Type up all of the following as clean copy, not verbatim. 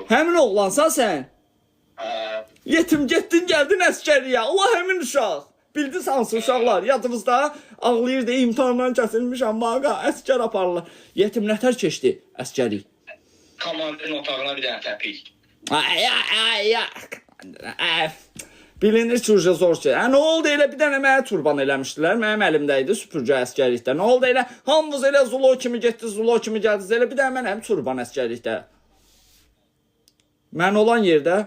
Həmin oğlansan sən. Yetim getdin, gəldin əskəriyə. Allah həmin uşaq. Bildiniz hansı uşaqlar? Yadınızda ağlayırdı, imtahandan kəsilmişəm, maqa, əskər aparırlar. Yetim nətər keçdi əskəri? Komandirin otağına bir dənə təpik. Bilinir ki, uca zor şey. Nə oldu elə bir dənə mənə turban eləmişdilər. Mənim əlimdə idi süpürgə əskərlikdə. Nə oldu elə? Hamınız elə zulo kimi getdi, zulo kimi gəldiniz. Elə bir dənə mənəm turban əskərlikdə. Mən olan yerdə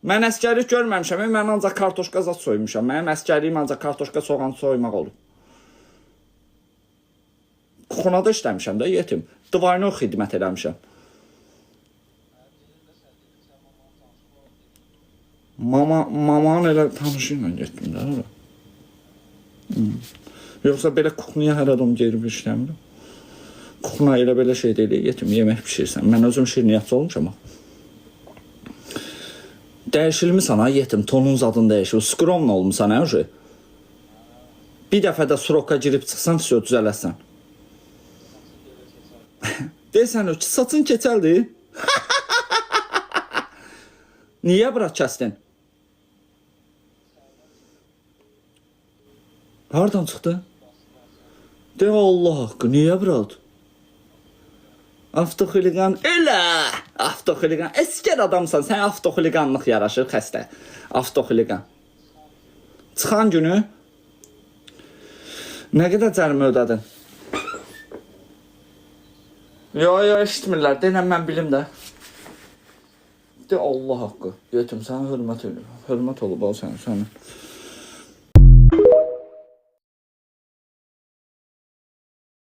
mən əskərlik görməmişəm. Mən ancaq kartoşka zat soymuşam. Mənim əskərliyim ancaq kartoşka soğan soymaq olub. Kuxunada işləmişəm də yetim. Divarına xidmət eləmişəm. Mamanın elə tanışı ilə getdim də ora. Yoxsa belə kuxunuya hər adam gelib işləmirəm. Kuxuna elə belə şey deyil, yetim, yemək pişirsən. Mən özüm şirniyyatçı olmuşam. Dəyişilmisən ha yetim, tonun zadını dəyişir. Skromla olmuşsan ha uje. Bir dəfə də suroka girib çıxsan, düzələsən. Deyirsən o ki, saçın keçəldir. Niyə bırak kəsdin? Hardan çıxdı? De Allah haqqı, niyə bırak? Avtoxiliqan, elə! Avtoxiliqan, əskər adamsan, sən avtoxiliqanlıq yaraşır xəstə. Avtoxiliqan. Çıxan günü nə qədər cərimə ödədin? Yo, eşitmirlər, denəm mən bilim də. De Allah haqqı, yetim, sən hörmət olub o sənə.